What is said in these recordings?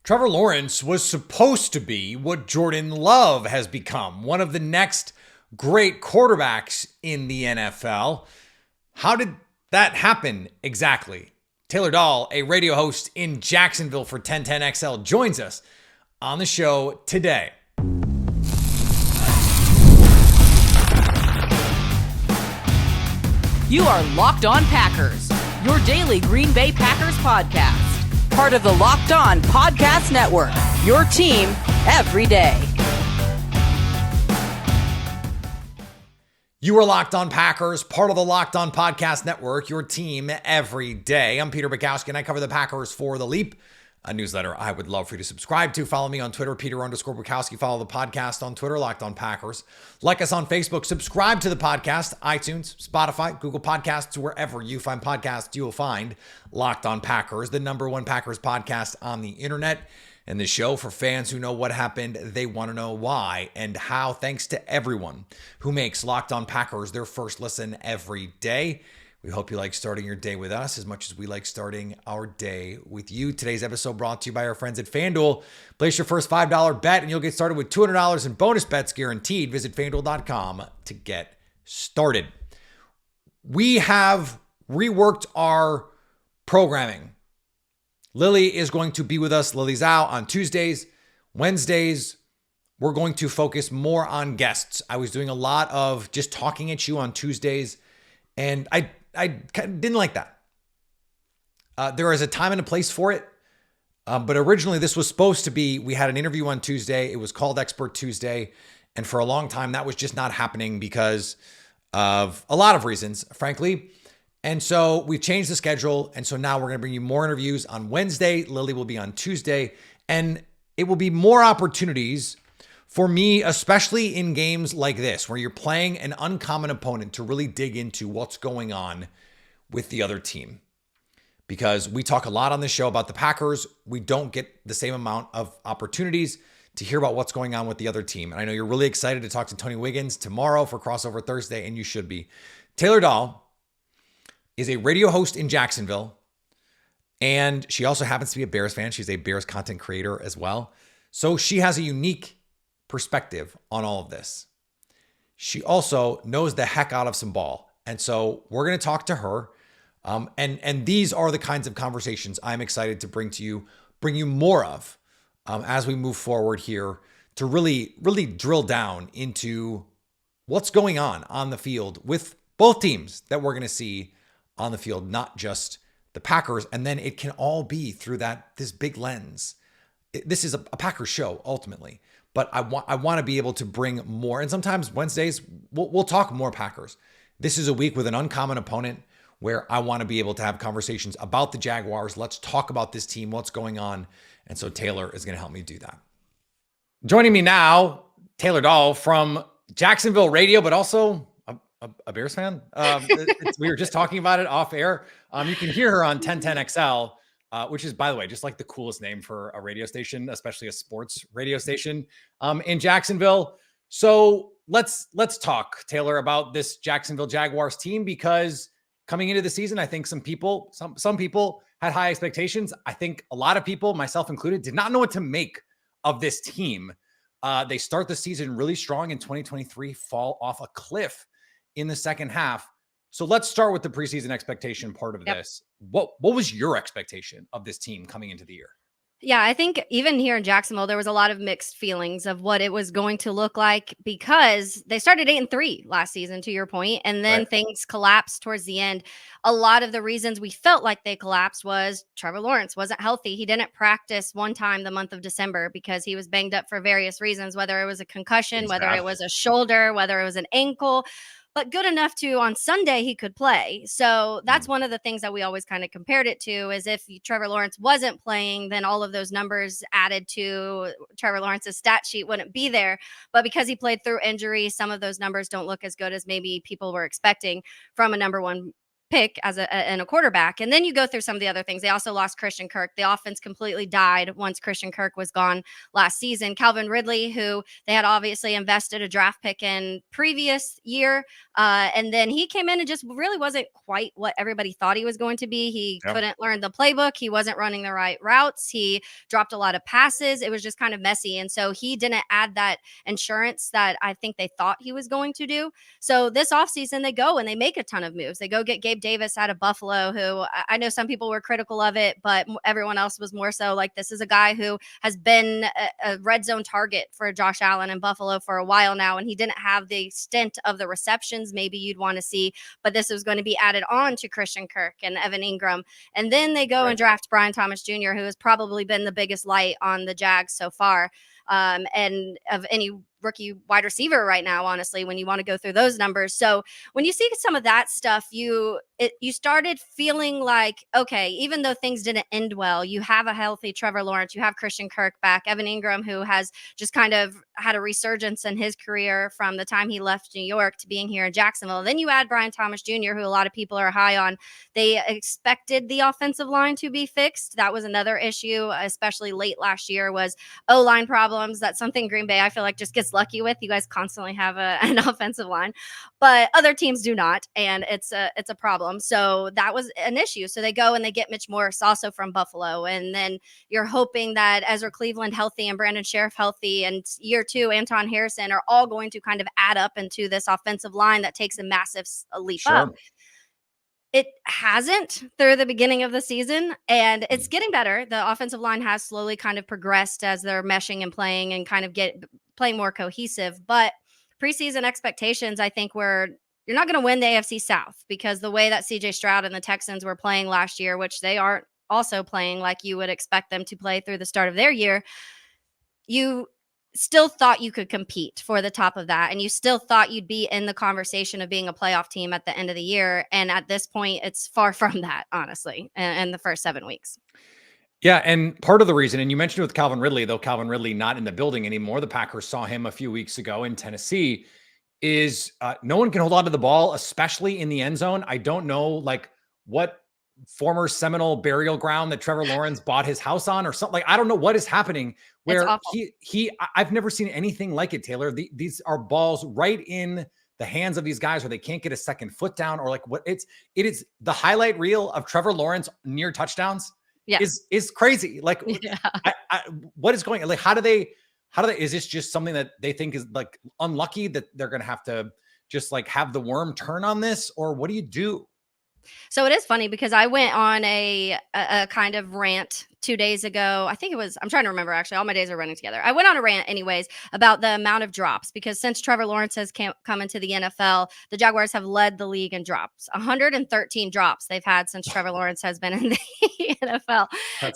Trevor Lawrence was supposed to be what Jordan Love has become, one of the next great quarterbacks in the NFL. How did that happen exactly? Taylor Dahl, a radio host in Jacksonville for 1010XL, joins us on the show today. You are Locked On Packers, your daily Green Bay Packers podcast. Part of the Locked On Podcast Network, your team every day. You are Locked On Packers, part of the Locked On Podcast Network, your team every day. I'm Peter Bukowski, and I cover the Packers for The Leap, a newsletter I would love for you to subscribe to. Follow me on Twitter, Peter_Bukowski. Follow the podcast on Twitter, Locked On Packers. Like us on Facebook. Subscribe to the podcast, iTunes, Spotify, Google Podcasts, wherever you find podcasts, you will find Locked On Packers, the number one Packers podcast on the internet. And the show for fans who know what happened, they want to know why and how. Thanks to everyone who makes Locked On Packers their first listen every day. We hope you like starting your day with us as much as we like starting our day with you. Today's episode brought to you by our friends at FanDuel. Place your first $5 bet and you'll get started with $200 in bonus bets guaranteed. Visit FanDuel.com to get started. We have reworked our programming. Lily is going to be with us. Lily's out on Tuesdays. Wednesdays, we're going to focus more on guests. I was doing a lot of just talking at you on Tuesdays, and I didn't like that. There is a time and a place for it. But originally this was supposed to be, we had an interview on Tuesday. It was called Expert Tuesday. And for a long time, that was just not happening because of a lot of reasons, frankly. And so we've changed the schedule. And so now we're going to bring you more interviews on Wednesday. Lily will be on Tuesday. And it will be more opportunities for me, especially in games like this, where you're playing an uncommon opponent, to really dig into what's going on with the other team. Because we talk a lot on this show about the Packers. We don't get the same amount of opportunities to hear about what's going on with the other team. And I know you're really excited to talk to Tony Wiggins tomorrow for Crossover Thursday, and you should be. Taylor Dahl is a radio host in Jacksonville, and she also happens to be a Bears fan. She's a Bears content creator as well. So she has a unique perspective on all of this. She also knows the heck out of some ball. And so we're going to talk to her. And these are the kinds of conversations I'm excited to bring you more of as we move forward here, to really drill down into what's going on the field with both teams that we're going to see on the field, not just the Packers. And then it can all be through this big lens. This is a Packers show ultimately. But I want to be able to bring more. And sometimes Wednesdays, we'll talk more Packers. This is a week with an uncommon opponent where I want to be able to have conversations about the Jaguars. Let's talk about this team, what's going on. And so Taylor is going to help me do that. Joining me now, Taylor Dahl from Jacksonville radio, but also a Bears fan. We were just talking about it off air. You can hear her on 1010XL. Which is, by the way, just like the coolest name for a radio station, especially a sports radio station in Jacksonville. So let's talk, Taylor, about this Jacksonville Jaguars team, because coming into the season, I think some people had high expectations. I think a lot of people, myself included, did not know what to make of this team. They start the season really strong in 2023, fall off a cliff in the second half. So let's start with the preseason expectation part of this. What was your expectation of this team coming into the year? Yeah, I think even here in Jacksonville, there was a lot of mixed feelings of what it was going to look like, because they started 8-3 last season, to your point, and then things collapsed towards the end. A lot of the reasons we felt like they collapsed was Trevor Lawrence wasn't healthy. He didn't practice one time the month of December because he was banged up for various reasons, whether it was a concussion, whether it was a shoulder, whether it was an ankle. But good enough to on Sunday he could play. So that's one of the things that we always kind of compared it to, is if Trevor Lawrence wasn't playing, then all of those numbers added to Trevor Lawrence's stat sheet wouldn't be there. But because he played through injury, some of those numbers don't look as good as maybe people were expecting from a number one pick as a quarterback. And then you go through some of the other things. They also lost Christian Kirk. The offense completely died once Christian Kirk was gone last season. Calvin Ridley, who they had obviously invested a draft pick in previous year, and then he came in and just really wasn't quite what everybody thought he was going to be. He couldn't learn the playbook. He wasn't running the right routes. He dropped a lot of passes. It was just kind of messy. And so he didn't add that insurance that I think they thought he was going to do. So this offseason, they go and they make a ton of moves. They go get Gabe Davis out of Buffalo, who I know some people were critical of it, but everyone else was more so like, this is a guy who has been a red zone target for Josh Allen in Buffalo for a while now, and he didn't have the stint of the receptions maybe you'd want to see, but this was going to be added on to Christian Kirk and Evan Ingram. And then they go and draft Brian Thomas Jr., who has probably been the biggest light on the Jags so far, and of any rookie wide receiver right now, honestly, when you want to go through those numbers. So when you see some of that stuff, you started feeling like, okay, even though things didn't end well, you have a healthy Trevor Lawrence, you have Christian Kirk back, Evan Ingram, who has just kind of had a resurgence in his career from the time he left New York to being here in Jacksonville. Then you add Brian Thomas Jr., who a lot of people are high on. They expected the offensive line to be fixed. That was another issue, especially late last year, was O-line problems. That's something Green Bay, I feel like, just gets lucky with. You guys constantly have an offensive line, but other teams do not, and it's a problem. So that was an issue. So they go and they get Mitch Morse also from Buffalo, and then you're hoping that Ezra Cleveland healthy and Brandon Sheriff healthy, and year two Anton Harrison are all going to kind of add up into this offensive line that takes a massive leap up. It hasn't through the beginning of the season, and it's getting better. The offensive line has slowly kind of progressed as they're meshing and playing and kind of playing more cohesive. But preseason expectations, I think, you're not going to win the AFC South, because the way that CJ Stroud and the Texans were playing last year, which they aren't also playing like you would expect them to play through the start of their year, you still thought you could compete for the top of that. And you still thought you'd be in the conversation of being a playoff team at the end of the year. And at this point, it's far from that, honestly, in the first 7 weeks. Yeah, and part of the reason, and you mentioned with Calvin Ridley, though Calvin Ridley not in the building anymore, the Packers saw him a few weeks ago in Tennessee, is no one can hold on to the ball, especially in the end zone. I don't know, like, what former Seminole burial ground that Trevor Lawrence bought his house on or something. Like, I don't know what is happening where I've never seen anything like it, Taylor. These are balls right in the hands of these guys where they can't get a second foot down, or like it is the highlight reel of Trevor Lawrence near touchdowns is crazy. Like, what is going on? Like, how do they, is this just something that they think is like unlucky that they're going to have to just like have the worm turn on this, or what do you do? So it is funny because I went on a kind of rant 2 days ago. I think it was, I'm trying to remember, actually, all my days are running together. I went on a rant anyways about the amount of drops, because since Trevor Lawrence has come into the NFL, the Jaguars have led the league in drops. 113 drops they've had since Trevor Lawrence has been in the NFL.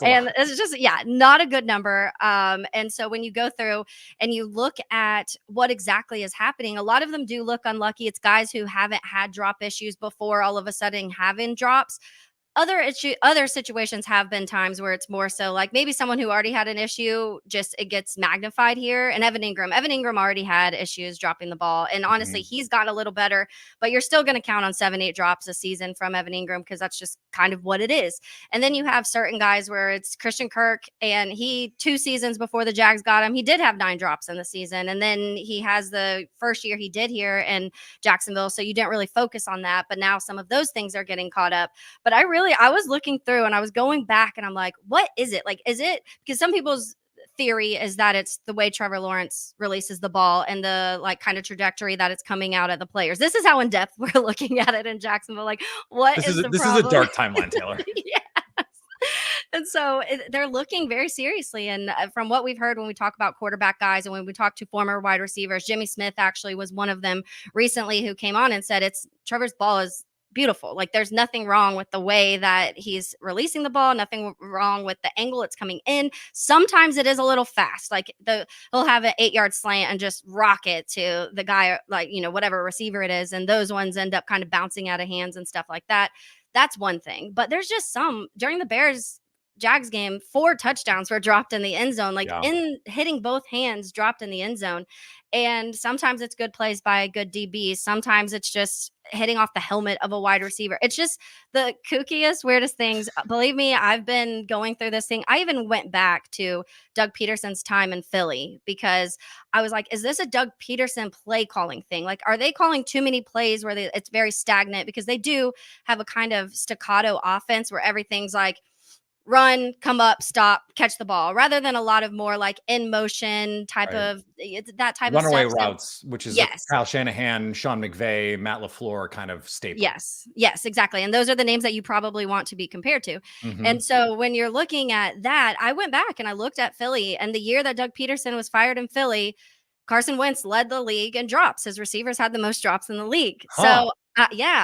And it's just, not a good number. And so when you go through and you look at what exactly is happening, a lot of them do look unlucky. It's guys who haven't had drop issues before all of a sudden having drops. Other situations have been times where it's more so like maybe someone who already had an issue, just it gets magnified here. And Evan Ingram already had issues dropping the ball. And honestly, he's got a little better, but you're still going to count on 7-8 drops a season from Evan Ingram, because that's just kind of what it is. And then you have certain guys where it's Christian Kirk, and he 2 seasons before the Jags got him, he did have 9 drops in the season. And then he has the first year he did here in Jacksonville. So you didn't really focus on that. But now some of those things are getting caught up. But I was looking through and I was going back and I'm like, what is it? Like, is it because some people's theory is that it's the way Trevor Lawrence releases the ball and the like kind of trajectory that it's coming out at the players. This is how in depth we're looking at it in Jacksonville. Like, this is a dark timeline, Taylor. Yes. And so they're looking very seriously. And from what we've heard when we talk about quarterback guys and when we talk to former wide receivers, Jimmy Smith actually was one of them recently who came on and said Trevor's ball is beautiful. Like, there's nothing wrong with the way that he's releasing the ball, nothing wrong with the angle it's coming in. Sometimes it is a little fast. Like he'll have an 8-yard slant and just rock it to the guy, like, whatever receiver it is. And those ones end up kind of bouncing out of hands and stuff like that. That's one thing. But there's just some during the Bears Jags game, 4 touchdowns were dropped in the end zone, like Yeah. in hitting both hands, dropped in the end zone. And sometimes it's good plays by good DBs. Sometimes it's just hitting off the helmet of a wide receiver. It's just the kookiest, weirdest things. Believe me, I've been going through this thing. I even went back to Doug Peterson's time in Philly because I was like, is this a Doug Peterson play calling thing? Like, are they calling too many plays where it's very stagnant? Because they do have a kind of staccato offense where everything's like, run, come up, stop, catch the ball, rather than a lot of more like in motion type of that type Runaway of stuff. routes, which is a Yes. Kyle Shanahan, Sean McVay, Matt LaFleur kind of staple. Yes, exactly. And those are the names that you probably want to be compared to. Mhm. And so when you're looking at that, I went back and I looked at Philly, and the year that Doug Peterson was fired in Philly, Carson Wentz led the league in drops. His receivers had the most drops in the league. Huh.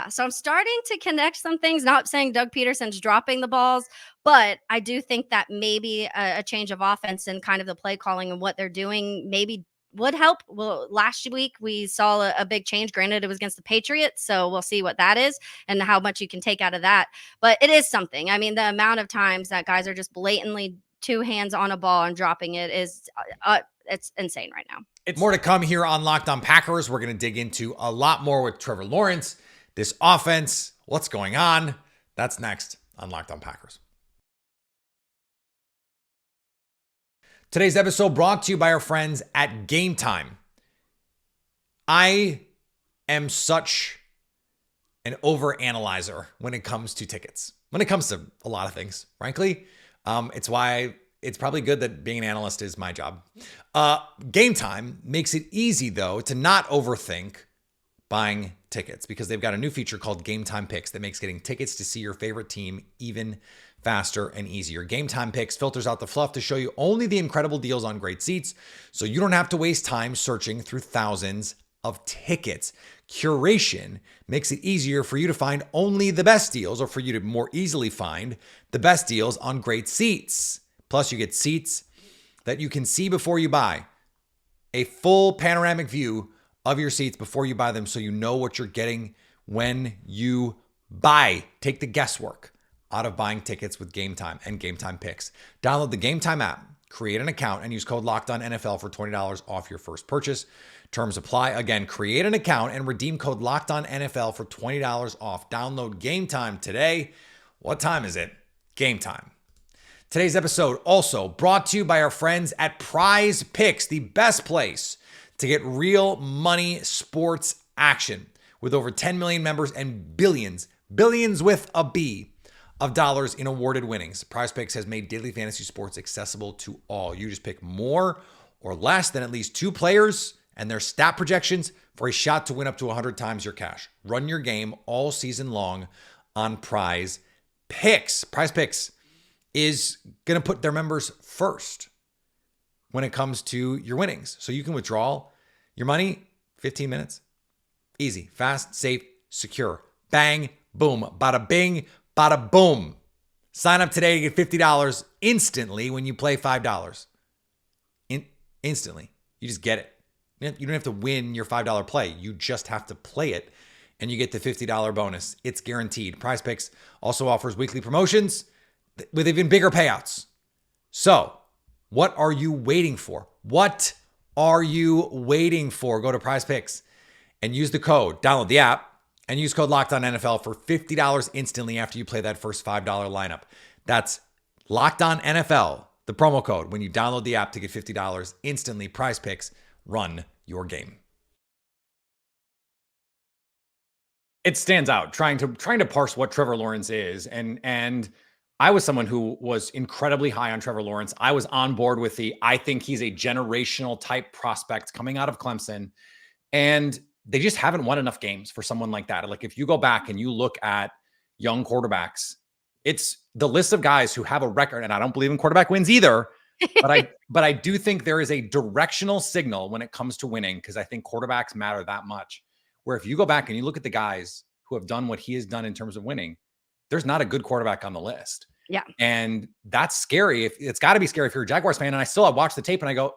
So I'm starting to connect some things. Not saying Doug Peterson's dropping the balls, but I do think that maybe a change of offense and kind of the play calling and what they're doing maybe would help. Well, last week we saw a big change. Granted, it was against the Patriots, so we'll see what that is and how much you can take out of that. But it is something. I mean, the amount of times that guys are just blatantly 2 hands on a ball and dropping it is it's insane right now. It's more to come here on Locked On Packers. We're going to dig into a lot more with Trevor Lawrence, this offense, what's going on. That's next on Locked On Packers. Today's episode brought to you by our friends at Game Time. I am such an overanalyzer when it comes to tickets, when it comes to a lot of things, frankly. It's why it's probably good that being an analyst is my job. Game Time makes it easy, though, to not overthink buying tickets because they've got a new feature called Game Time Picks that makes getting tickets to see your favorite team even faster and easier. Game Time Picks filters out the fluff to show you only the incredible deals on great seats, so you don't have to waste time searching through thousands of tickets. Curation makes it easier for you to find only the best deals, or for you to more easily find the best deals on great seats. Plus, you get seats that you can see before you buy, a full panoramic view of your seats before you buy them, so you know what you're getting when you buy. Take the guesswork out of buying tickets with Game Time and Game Time Picks. Download the Game Time app, create an account, and use code LOCKEDONNFL for $20 off your first purchase. Terms apply. Again, create an account and redeem code LOCKEDONNFL for $20 off. Download Game Time today. What time is it? Game time. Today's episode also brought to you by our friends at Prize Picks, the best place to get real money sports action. With over 10 million members and billions with a B, of dollars in awarded winnings, Prize Picks has made daily fantasy sports accessible to all. You just pick more or less than at least 2 players and their stat projections for a shot to win up to 100 times your cash. Run your game all season long on Prize Picks. Prize Picks is going to put their members first when it comes to your winnings. So you can withdraw your money 15 minutes. Easy, fast, safe, secure. Bang, boom, bada bing, bada boom. Sign up today to get $50 instantly when you play $5. Instantly. You just get it. You don't have to win your $5 play. You just have to play it, and you get the $50 bonus. It's guaranteed. Prize Picks also offers weekly promotions with even bigger payouts. So, what are you waiting for? What are you waiting for? Go to Prize Picks and use the code. Download the app and use code LOCKEDONNFL for $50 instantly after you play that first $5 lineup. That's LOCKEDONNFL, the promo code, when you download the app to get $50 instantly. Prize Picks, run your game. It stands out trying to parse what Trevor Lawrence is, and I was someone who was incredibly high on Trevor Lawrence. I was on board with I think he's a generational type prospect coming out of Clemson, and they just haven't won enough games for someone like that. Like, if you go back and you look at young quarterbacks, it's the list of guys who have a record, and I don't believe in quarterback wins either, but I do think there is a directional signal when it comes to winning, because I think quarterbacks matter that much, where if you go back and you look at the guys who have done what he has done in terms of winning, there's not a good quarterback on the list. Yeah. And that's scary. It's got to be scary if you're a Jaguars fan. And I still watch the tape and I go,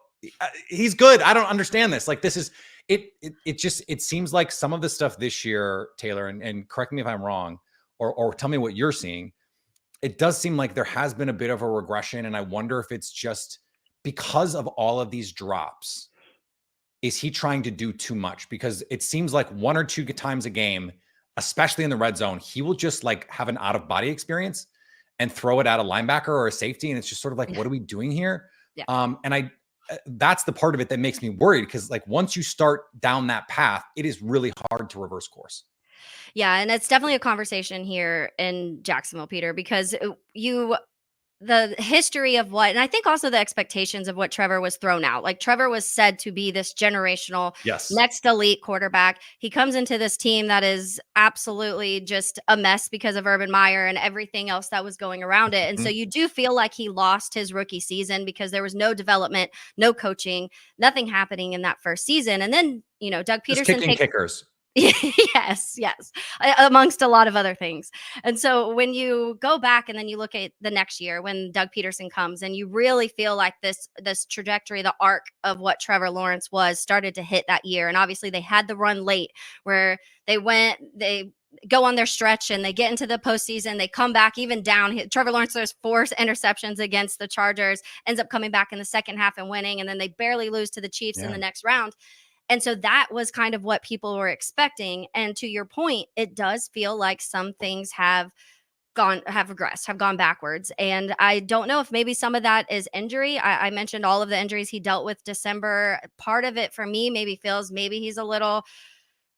he's good. I don't understand this. Like, this is it seems like some of the stuff this year, Taylor, and correct me if I'm wrong, or tell me what you're seeing. it does seem like there has been a bit of a regression. And I wonder if it's just because of all of these drops, is he trying to do too much? Because it seems like 1 or 2 times a game, especially in the red zone, he will just like have an out of body experience and throw it at a linebacker or a safety. And it's just sort of like, what are we doing here? Yeah. And that's the part of it that makes me worried, because like once you start down that path, it is really hard to reverse course. Yeah, and it's definitely a conversation here in Jacksonville, Peter, because the history of what, and I think also the expectations of what Trevor was thrown out. Like Trevor was said to be this generational, Yes, next elite quarterback. He comes into this team that is absolutely just a mess because of Urban Meyer and everything else that was going around it. And so you do feel like he lost his rookie season because there was no development, no coaching, nothing happening in that first season. And then, Doug just Peterson kicking kickers. Yes, amongst a lot of other things. And so when you go back and then you look at the next year when Doug Peterson comes, and you really feel like this trajectory, the arc of what Trevor Lawrence was, started to hit that year. And obviously they had the run late where they go on their stretch and they get into the postseason. They come back even down. Trevor Lawrence, there's 4 interceptions against the Chargers, ends up coming back in the second half and winning. And then they barely lose to the Chiefs in the next round. And so that was kind of what people were expecting. And to your point, it does feel like some things have regressed, have gone backwards. And I don't know if maybe some of that is injury. I mentioned all of the injuries he dealt with December. Part of it for me maybe feels maybe he's a little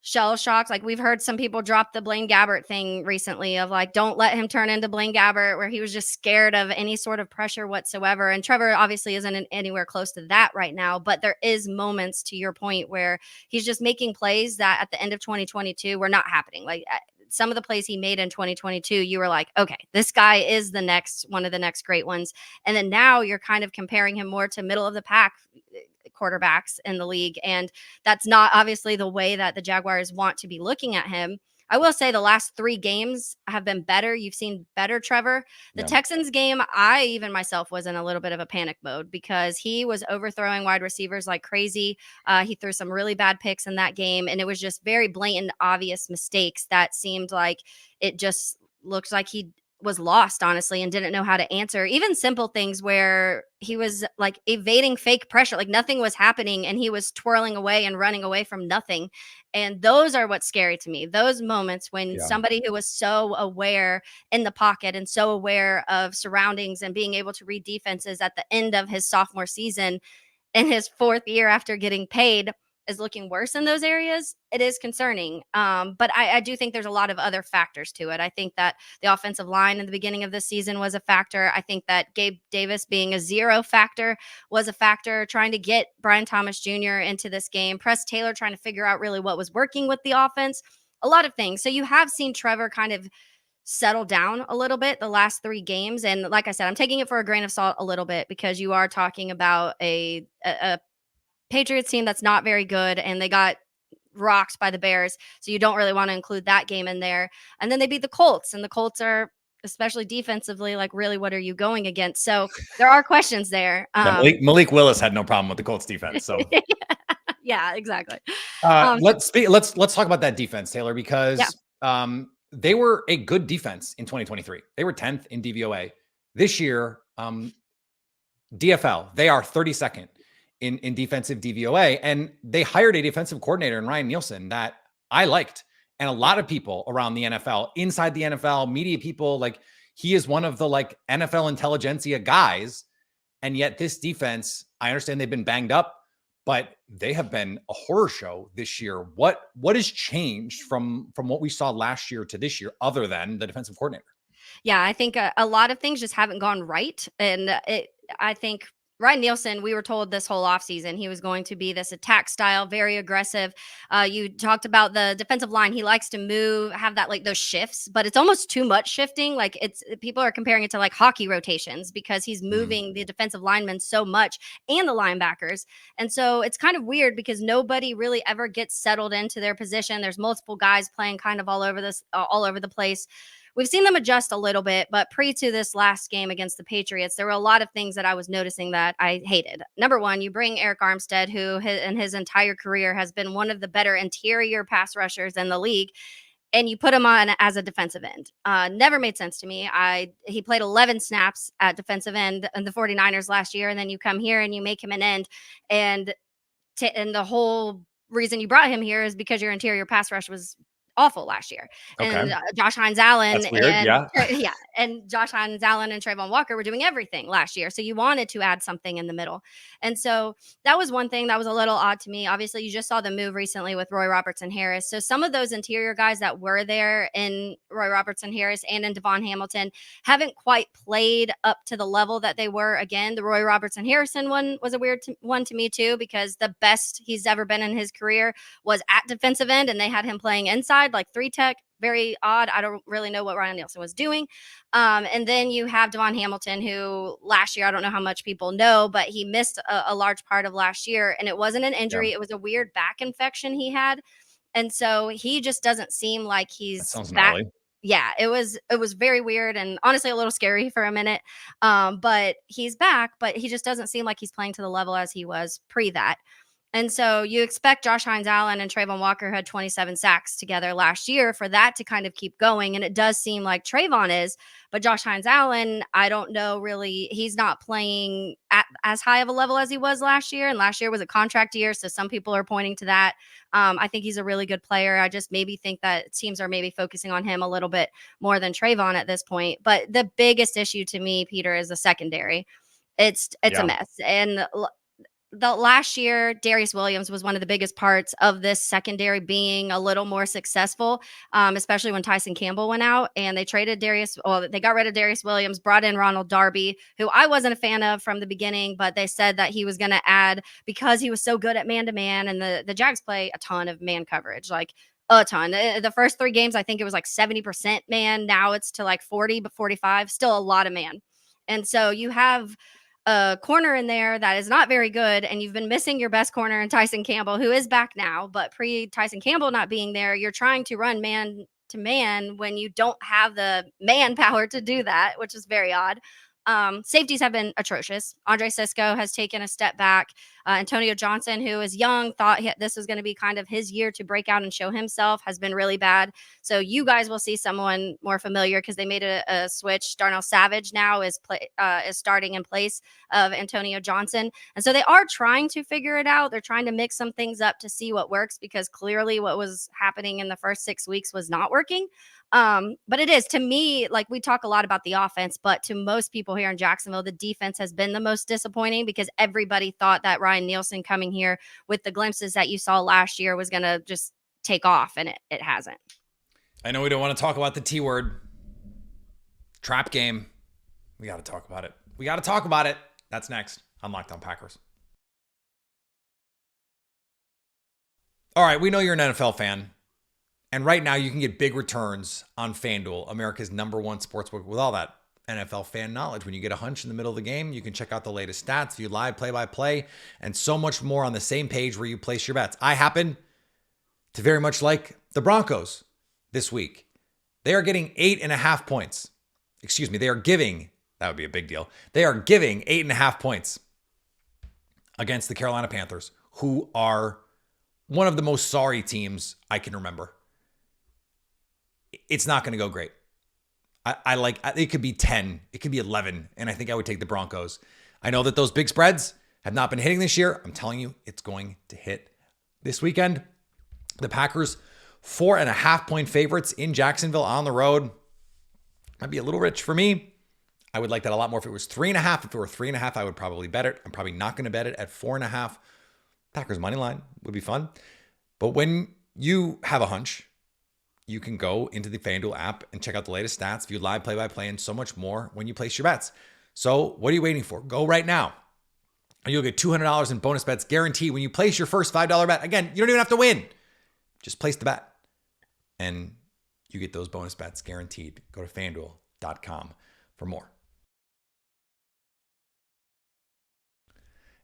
shell shocked. Like we've heard some people drop the Blaine Gabbert thing recently of like, don't let him turn into Blaine Gabbert, where he was just scared of any sort of pressure whatsoever. And Trevor obviously isn't anywhere close to that right now, but there is moments, to your point, where he's just making plays that at the end of 2022 were not happening. Like some of the plays he made in 2022, you were like, okay, this guy is one of the next great ones. And then now you're kind of comparing him more to middle of the pack quarterbacks in the league. And that's not obviously the way that the Jaguars want to be looking at him. I will say the last 3 games have been better. You've seen better Trevor. The Texans game, I even myself was in a little bit of a panic mode because he was overthrowing wide receivers like crazy. He threw some really bad picks in that game, and it was just very blatant, obvious mistakes that seemed like it just looked like he was lost, honestly, and didn't know how to answer even simple things where he was like evading fake pressure, like nothing was happening and he was twirling away and running away from nothing. And those are what's scary to me. Those moments when somebody who was so aware in the pocket and so aware of surroundings and being able to read defenses at the end of his sophomore season in his 4th year after getting paid is looking worse in those areas, it is concerning. But I do think there's a lot of other factors to it. I think that the offensive line in the beginning of the season was a factor. I think that Gabe Davis being a 0 factor was a factor. Trying to get Brian Thomas Jr. into this game, Press Taylor trying to figure out really what was working with the offense, a lot of things. So you have seen Trevor kind of settle down a little bit the last 3 games. And like I said, I'm taking it for a grain of salt a little bit because you are talking about a Patriots team that's not very good, and they got rocked by the Bears. So you don't really want to include that game in there. And then they beat the Colts, and the Colts are, especially defensively, like, really, what are you going against? So there are questions there. Malik Willis had no problem with the Colts defense. So yeah, exactly. Let's talk about that defense, Taylor, because they were a good defense in 2023. They were 10th in DVOA. This year, DFL, they are 32nd. In defensive DVOA, and they hired a defensive coordinator in Ryan Nielsen that I liked. And a lot of people around the NFL, inside the NFL, media people, like he is one of the like NFL intelligentsia guys. And yet this defense, I understand they've been banged up, but they have been a horror show this year. What has changed from what we saw last year to this year, other than the defensive coordinator? Yeah, I think a lot of things just haven't gone right. And I think Ryan Nielsen, we were told this whole offseason he was going to be this attack style, very aggressive. You talked about the defensive line. He likes to move, have that like those shifts, but it's almost too much shifting. Like people are comparing it to like hockey rotations because he's moving the defensive linemen so much and the linebackers. And so it's kind of weird because nobody really ever gets settled into their position. There's multiple guys playing kind of all over the place. We've seen them adjust a little bit, but to this last game against the Patriots, there were a lot of things that I was noticing that I hated. Number one, you bring Eric Armstead, who in his entire career has been one of the better interior pass rushers in the league. and you put him on as a defensive end. Never made sense to me. He played 11 snaps at defensive end in the 49ers last year, and then you come here and you make him an end. And the whole reason you brought him here is because your interior pass rush was awful last year. Okay. And Josh Hines-Allen That's weird, yeah. And Josh Hines-Allen and Trayvon Walker were doing everything last year. So you wanted to add something in the middle. And so that was one thing that was a little odd to me. Obviously, you just saw the move recently with Roy Robertson-Harris. So some of those interior guys that were there in Roy Robertson-Harris and in Devon Hamilton haven't quite played up to the level that they were. Again, the Roy Robertson-Harrison one was a weird one to me too, because the best he's ever been in his career was at defensive end, and they had him playing inside, like 3-tech. Very odd. I don't really know what Ryan Nielsen was doing. And then you have Devon Hamilton, who last year, I don't know how much people know, but he missed a large part of last year. And it wasn't an injury. Yeah. It was a weird back infection he had. And so he just doesn't seem like he's back. Gnarly. Yeah, it was very weird and honestly a little scary for a minute. But he's back, but he just doesn't seem like he's playing to the level as he was pre that. And so you expect Josh Hines-Allen and Trayvon Walker, who had 27 sacks together last year, for that to kind of keep going. And it does seem like Trayvon is, but Josh Hines-Allen, I don't know really. He's not playing at as high of a level as he was last year. And last year was a contract year. So some people are pointing to that. I think he's a really good player. I just maybe think that teams are maybe focusing on him a little bit more than Trayvon at this point. But the biggest issue to me, Peter, is the secondary. It's a mess. And the last year, Darius Williams was one of the biggest parts of this secondary being a little more successful, especially when Tyson Campbell went out and they traded they got rid of Darius Williams, brought in Ronald Darby, who I wasn't a fan of from the beginning, but they said that he was going to add because he was so good at man-to-man, and the Jags play a ton of man coverage, like a ton. The first 3 games, I think it was like 70% man. Now it's to like 40, but 45, still a lot of man. And so you have a corner in there that is not very good, and you've been missing your best corner in Tyson Campbell, who is back now, but pre Tyson Campbell not being there, you're trying to run man to man when you don't have the manpower to do that, which is very odd. Safeties have been atrocious. Andre Sisco has taken a step back. Antonio Johnson, who is young, thought this was going to be kind of his year to break out and show himself, has been really bad. So you guys will see someone more familiar because they made a switch. Darnell Savage now is starting in place of Antonio Johnson. And so they are trying to figure it out. They're trying to mix some things up to see what works, because clearly what was happening in the first 6 weeks was not working. But it is, to me, like, we talk a lot about the offense, but to most people here in Jacksonville, the defense has been the most disappointing, because everybody thought that Ryan Nielsen coming here with the glimpses that you saw last year was going to just take off, and it hasn't. I know we don't want to talk about the T word. Trap game. We got to talk about it. That's next on Locked On Packers. All right, we know you're an NFL fan. And right now, you can get big returns on FanDuel, America's #1 sportsbook, with all that NFL fan knowledge. When you get a hunch in the middle of the game, you can check out the latest stats, view live play-by-play, and so much more on the same page where you place your bets. I happen to very much like the Broncos this week. They are getting 8.5 points. Excuse me, they are giving, that would be a big deal. They are giving 8.5 points against the Carolina Panthers, who are one of the most sorry teams I can remember. It's not going to go great. It could be 10, it could be 11, and I think I would take the Broncos. I know that those big spreads have not been hitting this year. I'm telling you, it's going to hit this weekend. The Packers, 4.5-point favorites in Jacksonville on the road. Might be a little rich for me. I would like that a lot more if it was 3.5. If it were 3.5, I would probably bet it. I'm probably not going to bet it at 4.5. Packers money line would be fun. But when you have a hunch, you can go into the FanDuel app and check out the latest stats, view live play-by-play, and so much more when you place your bets. So what are you waiting for? Go right now. And you'll get $200 in bonus bets guaranteed when you place your first $5 bet. Again, you don't even have to win. Just place the bet. And you get those bonus bets guaranteed. Go to FanDuel.com for more.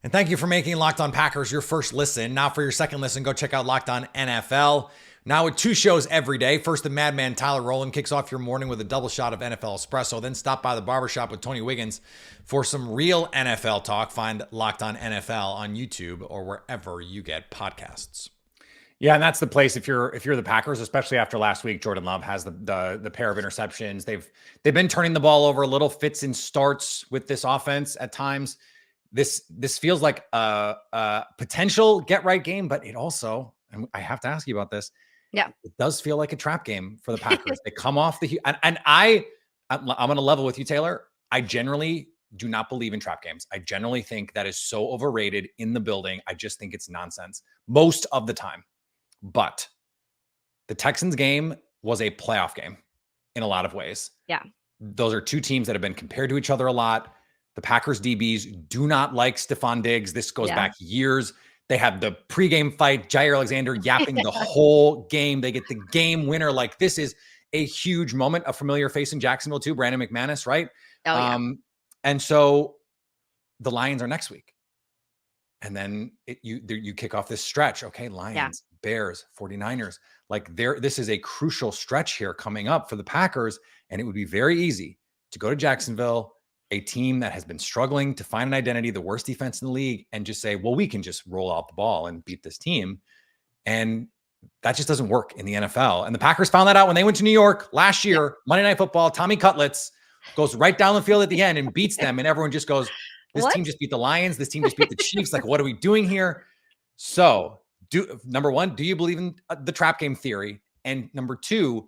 And thank you for making Locked On Packers your first listen. Now for your second listen, go check out Locked On NFL. Now with 2 shows every day. First, the madman Tyler Rowland kicks off your morning with a double shot of NFL espresso. Then stop by the barbershop with Tony Wiggins for some real NFL talk. Find Locked On NFL on YouTube or wherever you get podcasts. Yeah, and that's the place if you're the Packers, especially after last week. Jordan Love has the pair of interceptions. They've been turning the ball over, little fits and starts with this offense at times. This feels like a potential get right game, but it also, and I have to ask you about this. Yeah. It does feel like a trap game for the Packers. They come off and I'm going to level with you, Taylor. I generally do not believe in trap games. I generally think that is so overrated in the building. I just think it's nonsense most of the time. But the Texans game was a playoff game in a lot of ways. Yeah. Those are two teams that have been compared to each other a lot. The Packers DBs do not like Stephon Diggs. This goes back years. They have the pregame fight, Jair Alexander yapping the whole game. They get the game winner. Like, this is a huge moment, a familiar face in Jacksonville too, Brandon McManus, right? Oh, yeah. And so the Lions are next week. And then you kick off this stretch. Okay, Lions, Bears, 49ers. Like, this is a crucial stretch here coming up for the Packers. And it would be very easy to go to Jacksonville, a team that has been struggling to find an identity, the worst defense in the league, and just say, well, we can just roll out the ball and beat this team. And that just doesn't work in the NFL. And the Packers found that out when they went to New York last year, Monday Night Football. Tommy Cutlets goes right down the field at the end and beats them. And everyone just goes, this team just beat the Lions. This team just beat the Chiefs. Like, what are we doing here? So, number one, do you believe in the trap game theory? And number two,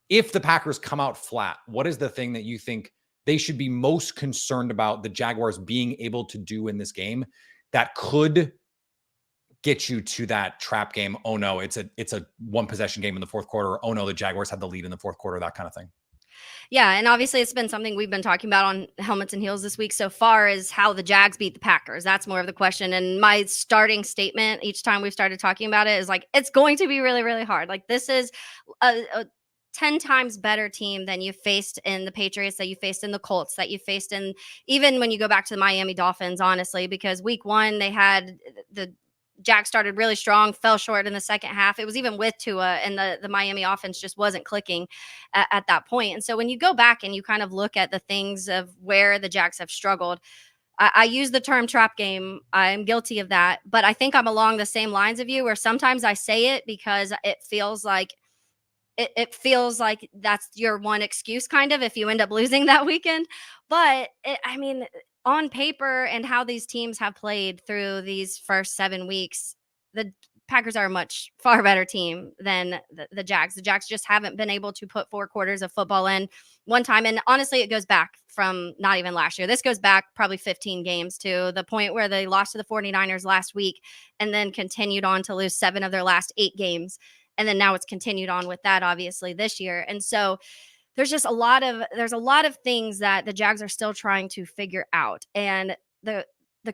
if the Packers come out flat, what is the thing that you think they should be most concerned about the Jaguars being able to do in this game that could get you to that trap game? Oh no, it's a one possession game in the fourth quarter. Oh no, the Jaguars had the lead in the fourth quarter, that kind of thing. Yeah, and obviously it's been something we've been talking about on Helmets and Heels this week so far, is how the Jags beat the Packers. That's more of the question. And my starting statement each time we've started talking about it is like, it's going to be really, really hard. Like, this is a 10 times better team than you faced in the Patriots, that you faced in the Colts, that you faced in, even when you go back to the Miami Dolphins, honestly, because week one, they had the Jags started really strong, fell short in the second half. It was even with Tua, and the Miami offense just wasn't clicking at that point. And so when you go back and you kind of look at the things of where the Jags have struggled, I use the term trap game. I'm guilty of that, but I think I'm along the same lines of you, where sometimes I say it because it feels like that's your one excuse, kind of, if you end up losing that weekend. But on paper and how these teams have played through these first 7 weeks, the Packers are a much far better team than the Jags. The Jags just haven't been able to put 4 quarters of football in one time. And honestly, it goes back from not even last year. This goes back probably 15 games to the point where they lost to the 49ers last week and then continued on to lose 7 of their last 8 games. And then now it's continued on with that, obviously, this year. And so there's just a lot of things that the Jags are still trying to figure out. And the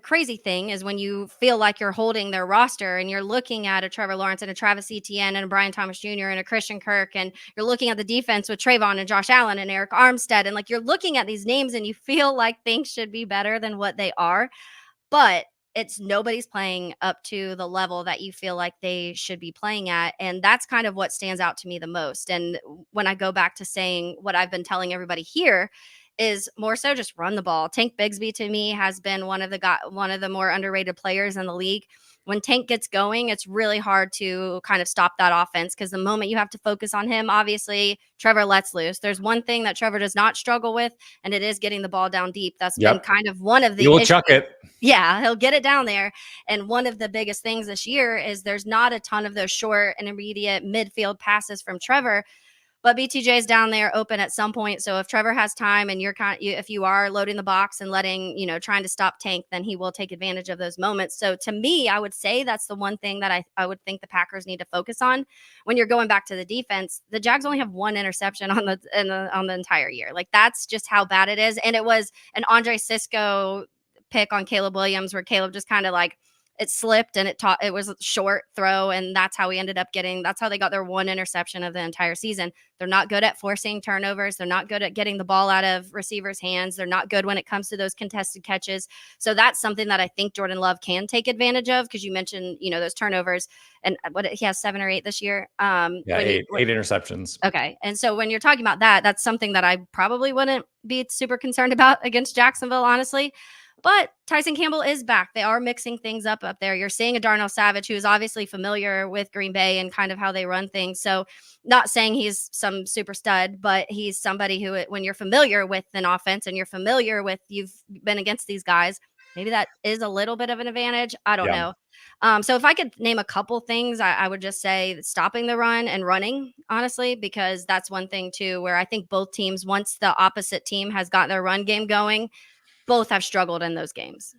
crazy thing is, when you feel like you're holding their roster and you're looking at a Trevor Lawrence and a Travis Etienne and a Brian Thomas Jr. and a Christian Kirk, and you're looking at the defense with Trayvon and Josh Allen and Eric Armstead, and like, you're looking at these names and you feel like things should be better than what they are. But nobody's playing up to the level that you feel like they should be playing at. And that's kind of what stands out to me the most. And when I go back to saying what I've been telling everybody here, is more so just run the ball. Tank Bigsby, to me, has been one of the more underrated players in the league. When Tank gets going, it's really hard to kind of stop that offense, because the moment you have to focus on him, obviously Trevor lets loose. There's one thing that Trevor does not struggle with, and it is getting the ball down deep. That's been kind of one of the He'll issues. chuck it. Yeah, he'll get it down there. And one of the biggest things this year is there's not a ton of those short and immediate midfield passes from Trevor. But BTJ is down there open at some point. So if Trevor has time and if you are loading the box and trying to stop Tank, then he will take advantage of those moments. So to me, I would say that's the one thing that I would think the Packers need to focus on. When you're going back to the defense, the Jags only have 1 interception on the entire year. Like, that's just how bad it is. And it was an Andre Sisco pick on Caleb Williams, where Caleb just kind of like, it slipped and it was a short throw. And that's how that's how they got their 1 interception of the entire season. They're not good at forcing turnovers. They're not good at getting the ball out of receivers' hands. They're not good when it comes to those contested catches. So that's something that I think Jordan Love can take advantage of, because you mentioned, those turnovers, and he has 7 or 8 this year. 8 interceptions. Okay. And so when you're talking about that, that's something that I probably wouldn't be super concerned about against Jacksonville, honestly. But Tyson Campbell is back. They are mixing things up there. You're seeing a Darnell Savage who is obviously familiar with Green Bay and kind of how they run things. So not saying he's some super stud, but he's somebody who, when you're familiar with an offense and you're familiar with, you've been against these guys, maybe that is a little bit of an advantage. I don't know. So if I could name a couple things, I would just say stopping the run and running, honestly, because that's one thing too, where I think both teams, once the opposite team has got their run game going, both have struggled in those games.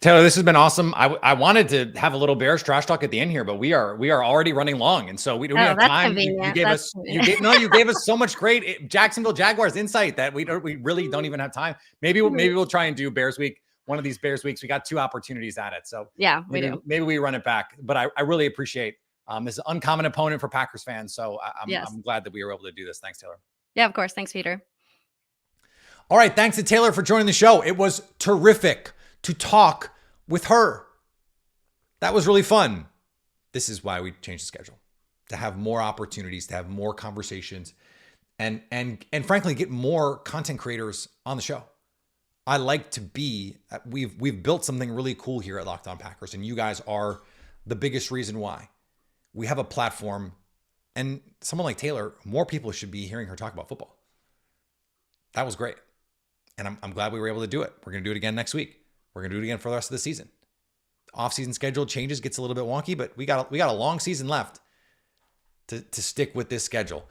Taylor, this has been awesome. I wanted to have a little Bears trash talk at the end here, but we are already running long, and so we don't have time. You gave us so much great Jacksonville Jaguars insight that we really don't even have time. Maybe we'll try and do Bears Week. One of these Bears weeks, we got 2 opportunities at it. So yeah, we do. Maybe we run it back. But I really appreciate this uncommon opponent for Packers fans. So I'm glad that we were able to do this. Thanks, Taylor. Yeah, of course. Thanks, Peter. All right. Thanks to Taylor for joining the show. It was terrific to talk with her. That was really fun. This is why we changed the schedule, to have more opportunities, to have more conversations, and frankly, get more content creators on the show. I like to be, we've built something really cool here at Locked On Packers, and you guys are the biggest reason why. We have a platform, and someone like Taylor, more people should be hearing her talk about football. That was great. And I'm glad we were able to do it. We're going to do it again next week. We're going to do it again for the rest of the season. The off-season schedule changes, gets a little bit wonky, but we got a long season left to stick with this schedule.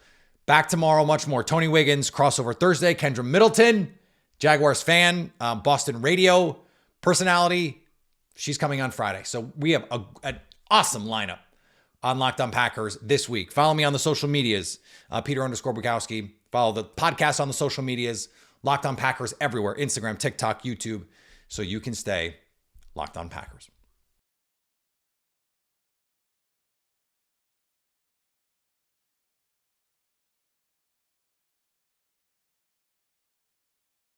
Back tomorrow, much more. Tony Wiggins, crossover Thursday. Kendra Middleton, Jaguars fan, Boston radio personality. She's coming on Friday. So we have an awesome lineup on Locked On Packers this week. Follow me on the social medias, Peter_Bukowski. Follow the podcast on the social medias, Locked On Packers everywhere, Instagram, TikTok, YouTube, so you can stay Locked On Packers.